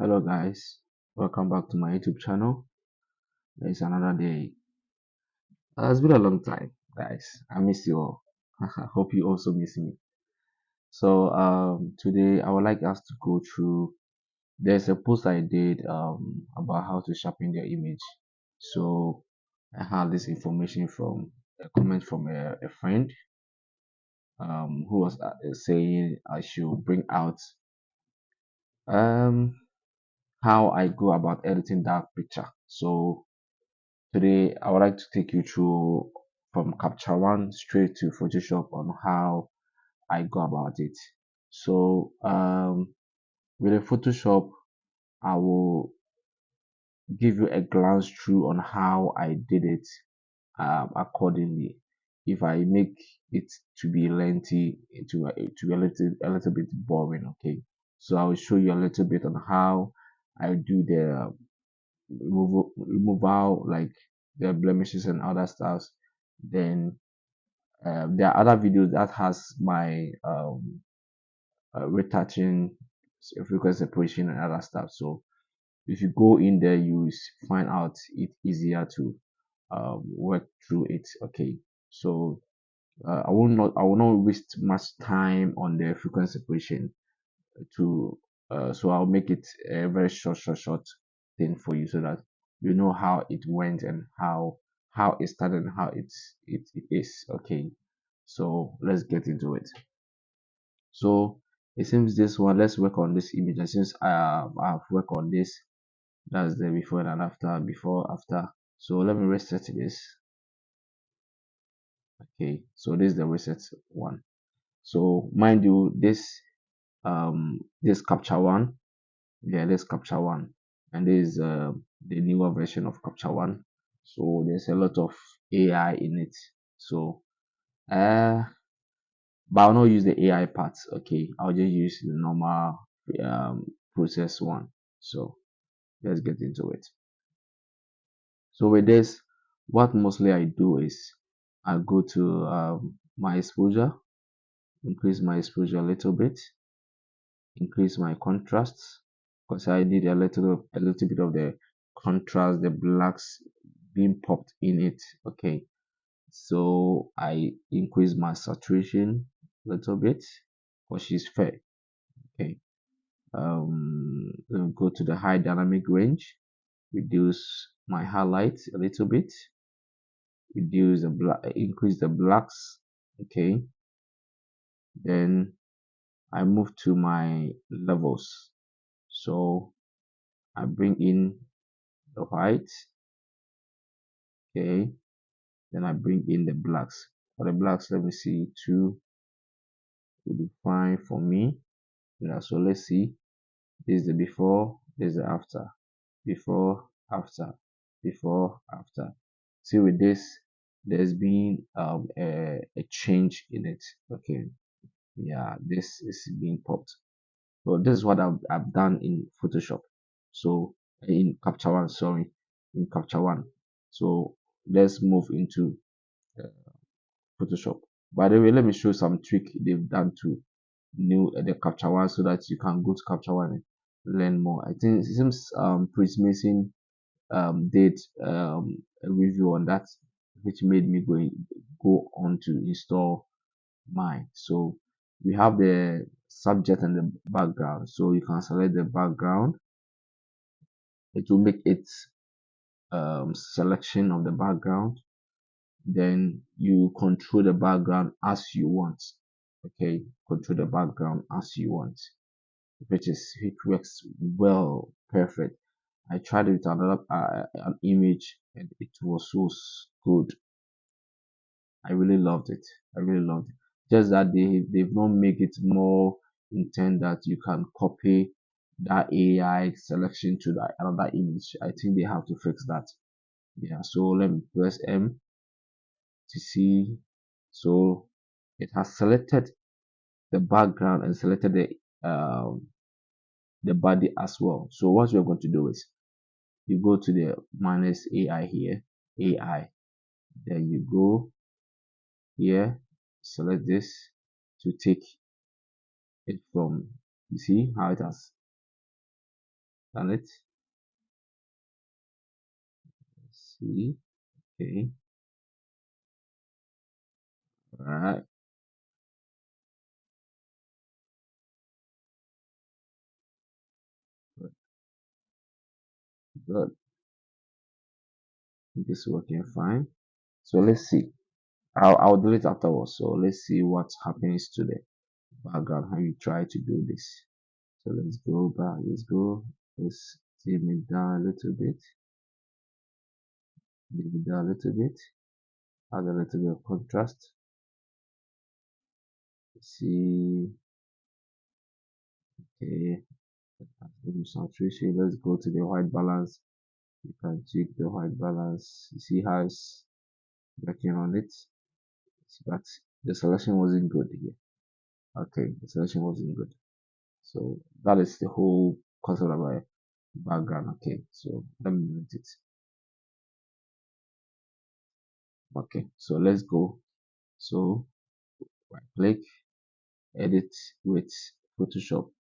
Hello guys, welcome back to my YouTube channel. It's another day. It's been a long time, guys. I miss you all. Hope you also miss me. So today I would like us to go through. There's a post I did about how to sharpen their image. So I had this information from a comment from a friend who was saying I should bring out um how I go about editing that picture. So today, I would like to take you through from Capture One straight to Photoshop on how I go about it. So, with the Photoshop, I will give you a glance through on how I did it accordingly. If I make it to be lengthy, to be a little bit boring, okay. So I will show you a little bit on how I do the removal, like the blemishes and other stuff. Then there are other videos that has my retouching, frequency separation and other stuff. So if you go in there, you find out it easier to work through it. Okay, so I will not waste much time on the frequency separation to so I'll make it a very short thing for you so that you know how it went and how it started and how it is. Okay, so let's get into it. So it seems this one, let's work on this image. And since I've worked on this, that's the before and after, before after. So let me reset this. Okay, so this is the reset one. So mind you, this capture one, yeah, this capture one, and this is the newer version of capture one. So there's a lot of AI in it. So uh but I'll not use the AI part. Okay, I'll just use the normal process one. So let's get into it. So with this, what mostly I do is I go to my exposure, increase my exposure a little bit, increase my contrast because I need a little bit of the contrast, the blacks being popped in it. Okay, so I increase my saturation a little bit because she's fair. Okay, then go to the high dynamic range, reduce my highlights a little bit, reduce the black, increase the blacks. Okay, then I move to my levels. So I bring in the white. Okay, then I bring in the blacks. For the blacks, let me see, two will be fine for me. Yeah, so let's see. This is the before, this is the after. Before, after, before, after. See with this, there's been a change in it. Okay, yeah, this is being popped. So this is what I've done in Photoshop. So in Capture One, sorry, in Capture One. So let's move into uh, Photoshop. By the way, let me show some trick they've done to new the Capture One so that you can go to Capture One and learn more. I think it seems Prince Mason did a review on that, which made me go on to install mine. So we have the subject and the background. So you can select the background. It will make its selection of the background. Then you control the background as you want. Okay, control the background as you want, which works well, perfect. I tried it with another an image and it was so good. I really loved it. I really loved it. Just that they've not make it more intent that you can copy that AI selection to that another image. I think they have to fix that. Yeah. So let me press M to see. So it has selected the background and selected the body as well. So what you're going to do is you go to the minus AI here, AI. Then you go here, select this to take it from, you see how it has done it. Let's see. Okay. All right. Good. Good. It is working fine. So let's see. I'll do it afterwards. So let's see what happens to the background, how you try to do this. So let's go back. Let's go. Let's dim it down a little bit. Dim it down a little bit. Add a little bit of contrast. See. Okay. Saturation. Let's go to the white balance. You can check the white balance. You see how it's working on it. But the selection wasn't good here. Okay, the selection wasn't good. So that is the whole concept of my background. Okay, so let me delete it. Okay, so let's go. So right click, edit with Photoshop.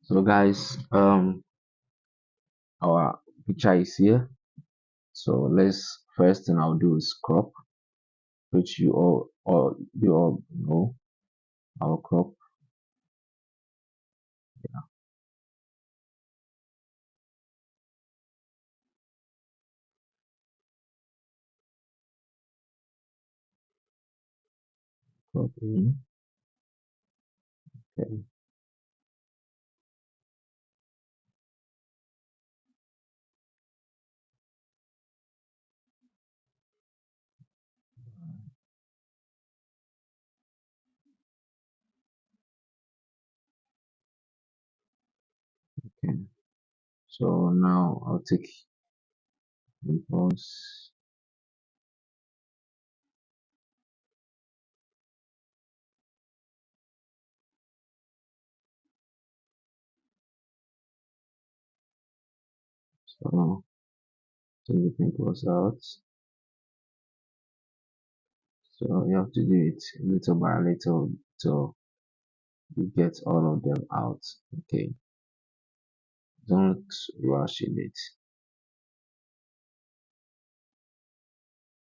So guys, our picture is here. So let's first thing I'll do is crop, which you all know. I'll crop. Crop in. Okay, okay. So now I'll take impulse. So take the pimples out. So you have to do it little by little till you get all of them out. Okay, don't rush in it.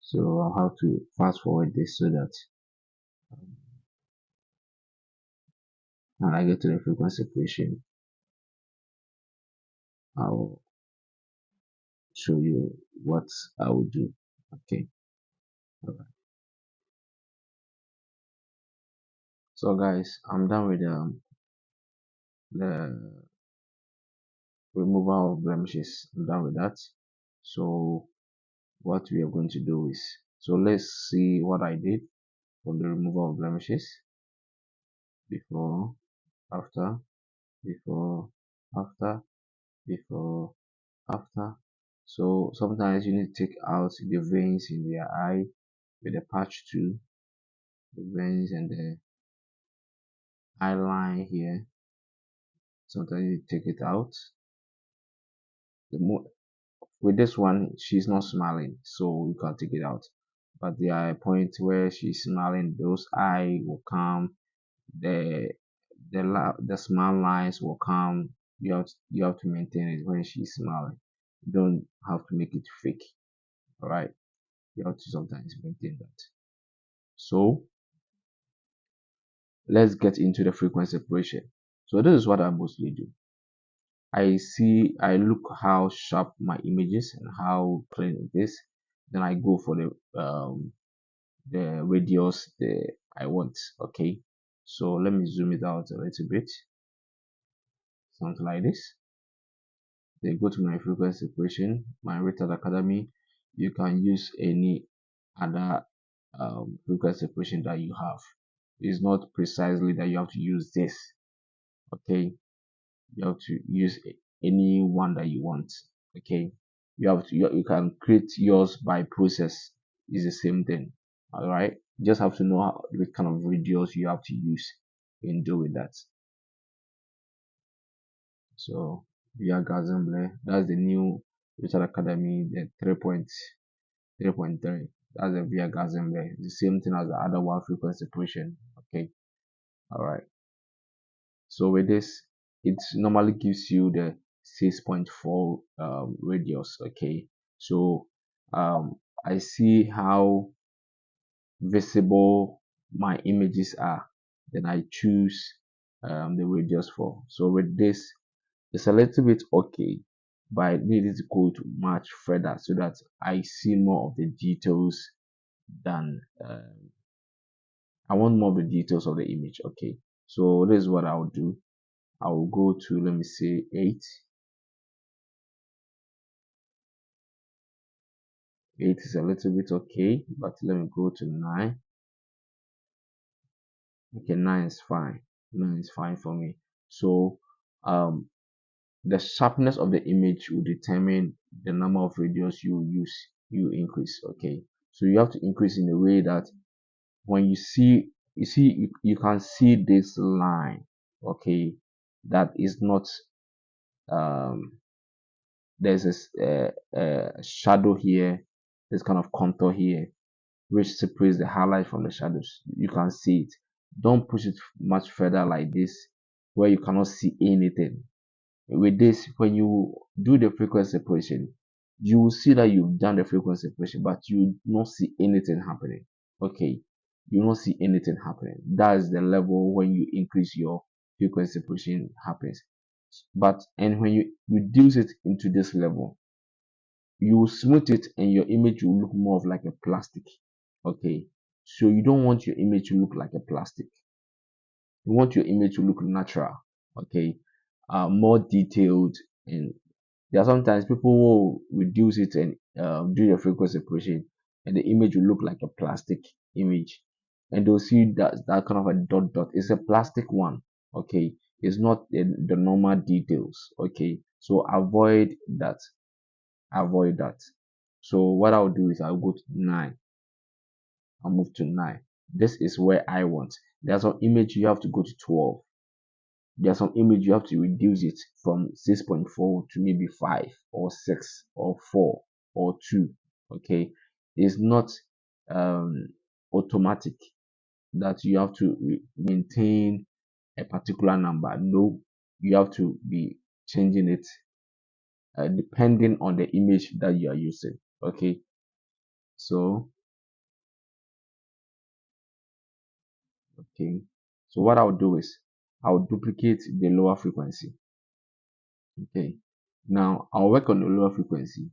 So I'll have to fast forward this so that when I get to the frequency separation, I'll show you what I will do. Okay, all right. So guys, I'm done with the removal of blemishes. I'm done with that. So what we are going to do is, so let's see what I did for the removal of blemishes. Before, after, before, after, before, after. So sometimes you need to take out the veins in their eye with a patch too, the veins and the eye line here. Sometimes you take it out. The more with this one, she's not smiling, so you can take it out. But there are points where she's smiling; those eye will come. The the smile lines will come. You have to maintain it when she's smiling. You don't have to make it fake. All right, you have to sometimes maintain that. So let's get into the frequency separation. So this is what I mostly do. I look how sharp my images and how clean it is. Then I go for the radius the I want. Okay. So let me zoom it out a little bit. Something like this. Then go to my frequency separation, my Retouch Academy. You can use any other frequency separation that you have. It's not precisely that you have to use this. Okay, you have to use any one that you want. Okay, you can create yours by process. It's the same thing. All right, you just have to know the kind of videos you have to use in doing that. So via Gazemble, that's the new Richard Academy, the 3.3. That's a Viagasm there. The same thing as the other one, frequency separation. Okay. All right. So with this, it normally gives you the 6.4 radius. Okay. So I see how visible my images are. Then I choose the radius for. So with this, it's a little bit okay, but I need to go to much further so that I see more of the details than I want more of the details of the image. Okay, so this is what I'll do. I will go to, let me say, 8. 8 is a little bit okay, but let me go to 9. Okay, 9 is fine. 9 is fine for me. So um the sharpness of the image will determine the number of radius you increase. Okay, so you have to increase in a way that when you can see this line. Okay, that is not um there's a shadow here, this kind of contour here which separates the highlight from the shadows. You can see it. Don't push it much further like this where you cannot see anything. With this, when you do the frequency separation, you will see that you've done the frequency separation, but you will not see anything happening. Okay, you will not see anything happening. That is the level when you increase your frequency separation happens. But and when you reduce it into this level, you will smooth it and your image will look more of like a plastic. Okay, so you don't want your image to look like a plastic. You want your image to look natural. Okay, more detailed, and there are sometimes people will reduce it and do the frequency separation, and the image will look like a plastic image, and they'll see that kind of a dot dot. It's a plastic one. Okay, it's not the normal details. Okay, so avoid that. Avoid that. So what I'll do is I'll go to 9. I'll move to 9. This is where I want. There's some image you have to go to 12. There's some image you have to reduce it from 6.4 to maybe 5 or 6 or 4 or 2. Okay, it's not um, automatic that you have to maintain a particular number. No, you have to be changing it depending on the image that you are using. Okay, so okay, so what I'll do is I'll duplicate the lower frequency. Okay, now I'll work on the lower frequency,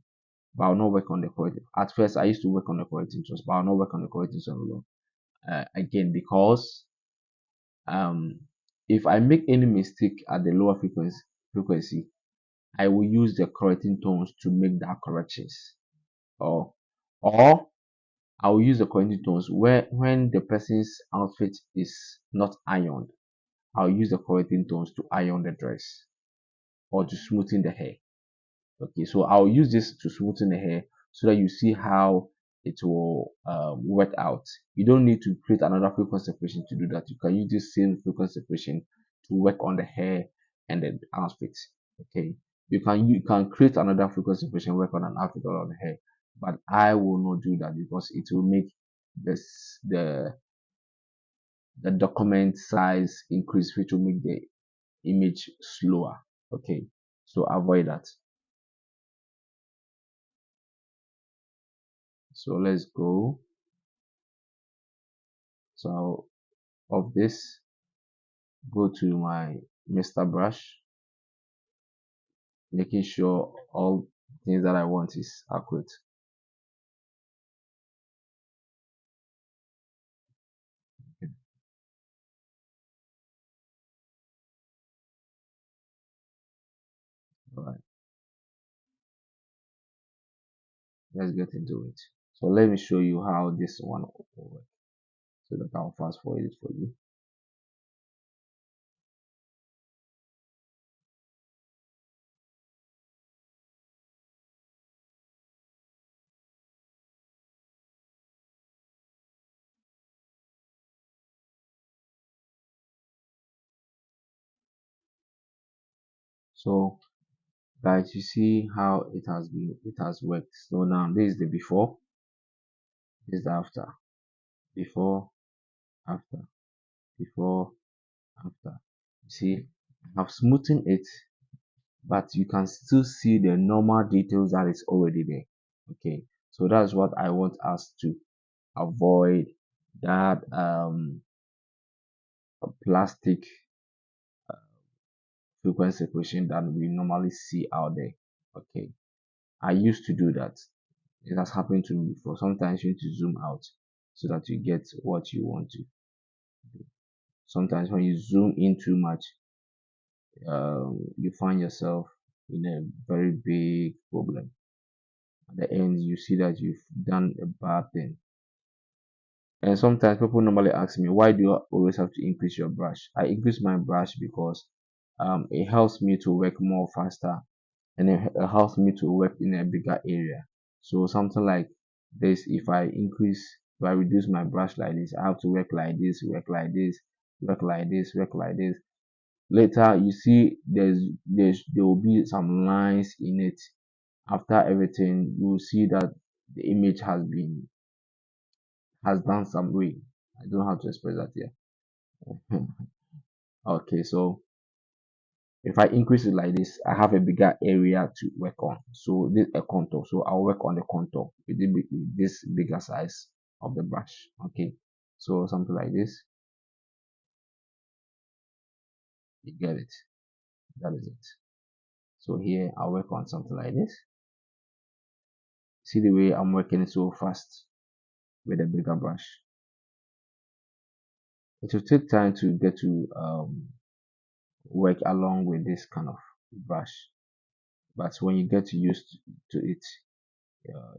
but I'll not work on the correcting. At first, I used to work on the correcting tones, but I'll not work on the correcting tones alone. Again, because um, if I make any mistake at the lower frequency, I will use the correcting tones to make that corrections, or or I will use the correcting tones where when the person's outfit is not ironed, I'll use the correcting tones to iron the dress or to smoothen the hair. Okay, so I'll use this to smoothen the hair so that you see how it will work out. You don't need to create another frequency separation to do that. You can use this same frequency separation to work on the hair and the outfit. Okay, you can create another frequency separation, work on an outfit or on the hair, but I will not do that because it will make this the document size increase, which will make the image slower. Okay, so avoid that. So let's go. So of this, go to my Mr. Brush, making sure all things that I want is accurate. Okay. All right, let's get into it. So let me show you how this one will work so that I'll fast forward it for you. So guys, you see how it has worked. So now this is the before, This is the after. Before, after, before, after. You see, I have smoothened it, but you can still see the normal details that is already there. Okay, so that's what I want us to avoid, that plastic frequency separation that we normally see out there. Okay, I used to do that. It has happened to me before. Sometimes you need to zoom out so that you get what you want to do. Sometimes when you zoom in too much, you find yourself in a very big problem. At the end, you see that you've done a bad thing. And sometimes people normally ask me, why do you always have to increase your brush? I increase my brush because it helps me to work more faster, and it helps me to work in a bigger area. So something like this, if I reduce my brush like this, I have to work like this, work like this, work like this, work like this. Later, you see, there will be some lines in it. After everything, you will see that the image has done some way. I don't know how to express that here. Okay, so if I increase it like this, I have a bigger area to work on. So this a contour. So I'll work on the contour with this bigger size of the brush. Okay, so something like this, you get it. That is it. So here I'll work on something like this. See the way I'm working it so fast with a bigger brush. It will take time to get to work along with this kind of brush, but when you get used to it,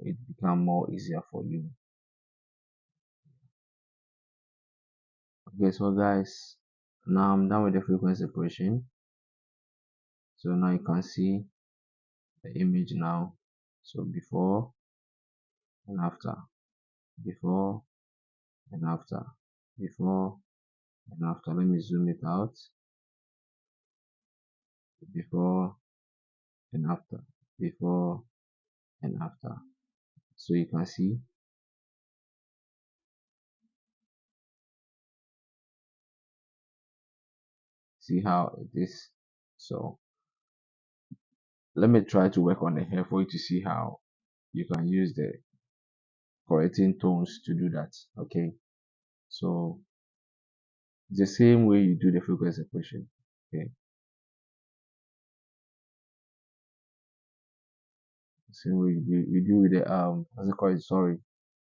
it become more easier for you. Okay, so guys, now I'm done with the frequency separation. So now you can see the image now. So before and after, before and after, before and after. Let me zoom it out. Before and after, before and after. So you can see how it is. So let me try to work on the hair for you to see how you can use the correcting tones to do that. Okay, so it's the same way you do the frequency separation. Okay, the same way you do with the what's it called, sorry,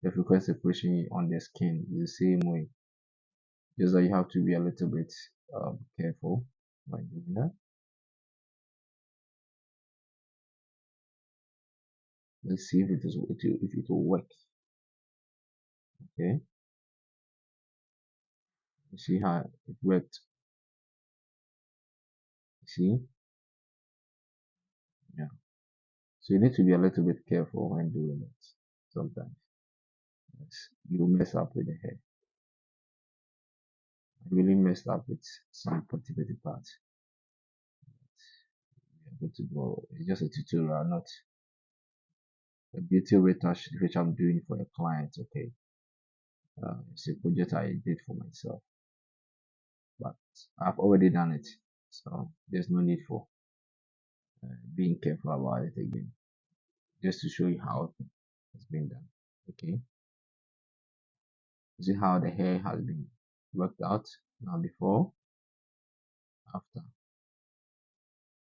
the frequency separation on the skin is the same way, just that you have to be a little bit careful when doing that. Let's see if it will work. Okay, you see how it worked. See, yeah, so you need to be a little bit careful when doing it. Sometimes yes, you mess up with the hair. I really messed up with some particular parts. We are good to go. It's just a tutorial, not a beauty retouch which I'm doing for a client. Okay, it's a project I did for myself, but I've already done it, so there's no need for being careful about it again. Just to show you how it's been done. Okay, you see how the hair has been worked out now, before, after,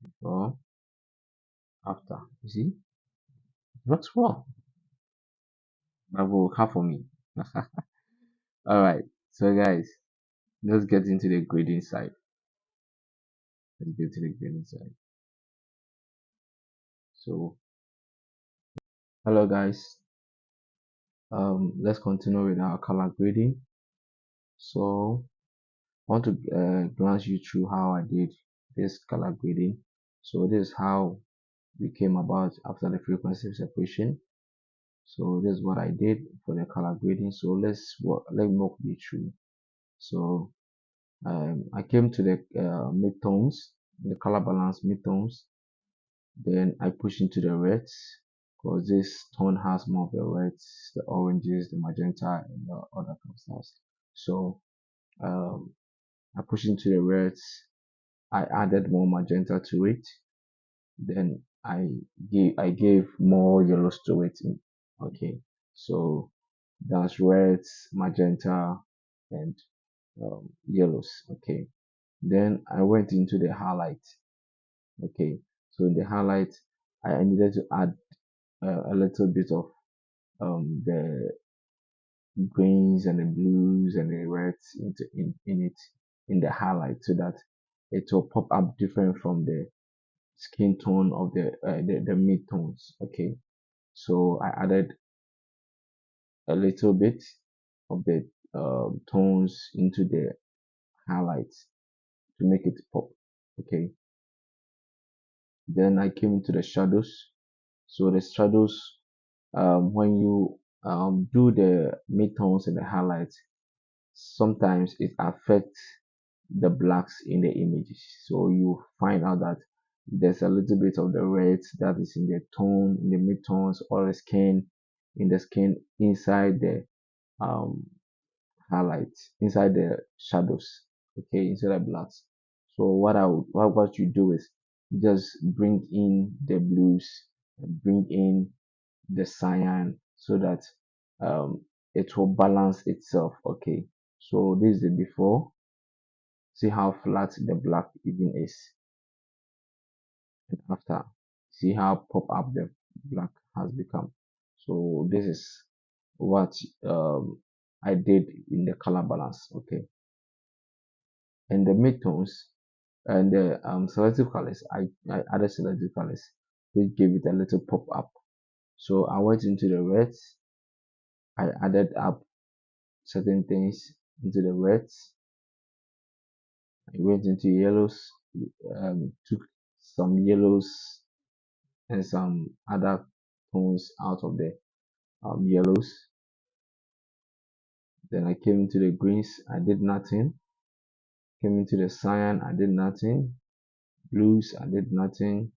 before, after. You see, it works well. Bravo, half for me. All right, so guys, let's get into the grading side. Let's get to the grading side. So, hello guys. Let's continue with our color grading. So, I want to glance you through how I did this color grading. So, this is how we came about after the frequency separation. So, this is what I did for the color grading. So, let me walk you through. So, I came to the midtones, the color balance midtones. Then I push into the reds, because this tone has more of the reds, the oranges, the magenta, and the other kind of stuff. So um, I pushed into the reds. I added more magenta to it. Then I gave more yellows to it. Okay, so that's reds, magenta, and yellows. Okay, then I went into the highlight. Okay, so in the highlight, I needed to add a little bit of the greens and the blues and the reds in it in the highlight so that it will pop up different from the skin tone of the mid tones. Okay, so I added a little bit of the tones into the highlights to make it pop. Okay, then I came into the shadows. So the shadows, when you do the midtones and the highlights, sometimes it affects the blacks in the images. So you find out that there's a little bit of the reds that is in the tone, in the midtones, or the skin, in the skin inside the um, highlights, inside the shadows, okay, inside the blacks. So what you do is just bring in the blues, and bring in the cyan so that um, it will balance itself. Okay, so this is the before. See how flat the black even is, and after, see how pop up the black has become. So this is what I did in the color balance. Okay, and the midtones and the selective colors, I added selective colors which gave it a little pop up. So I went into the reds, I added up certain things into the reds. I went into yellows, took some yellows and some other tones out of the yellows. Then I came into the greens, I did nothing. Came into the cyan, I did nothing. Blues, I did nothing.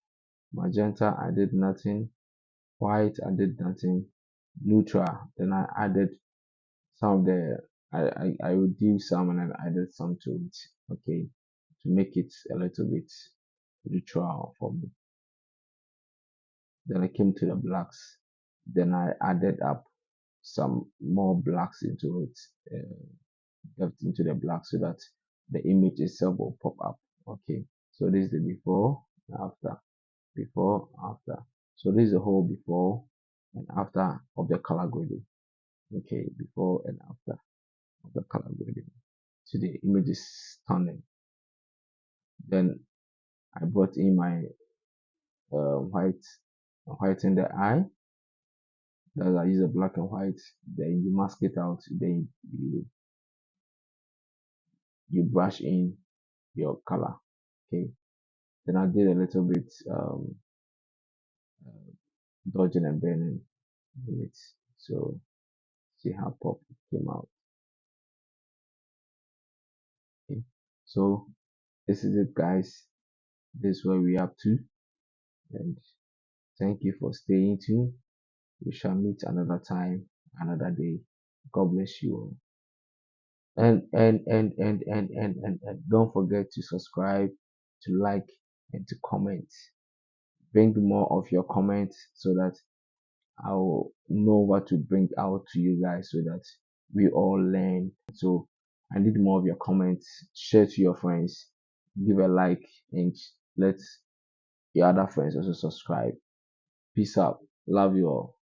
Magenta, I did nothing. White, I did nothing. Neutral, then I added some of the I reduced some and I added some to it. Okay, to make it a little bit neutral for me. Then I came to the blacks. Then I added up some more blacks into it, left into the black so that the image itself will pop up. Okay, so this is the before and after, before, after. So this is the whole before and after of the color grading. Okay, before and after of the color grading. So the image is stunning. Then I brought in my white in the eye. That I use a black and white. Then you mask it out. Then you brush in your color. Okay. Then I did a little bit uh, dodging and burning in it. So see how pop it came out. Okay. So this is it, guys. This is where we up to, and thank you for staying tuned. We shall meet another time, another day. God bless you all. And don't forget to subscribe, to like, and to comment. Bring more of your comments so that I'll know what to bring out to you guys so that we all learn. So I need more of your comments. Share to your friends, give a like, and let your other friends also subscribe. Peace out. Love you all.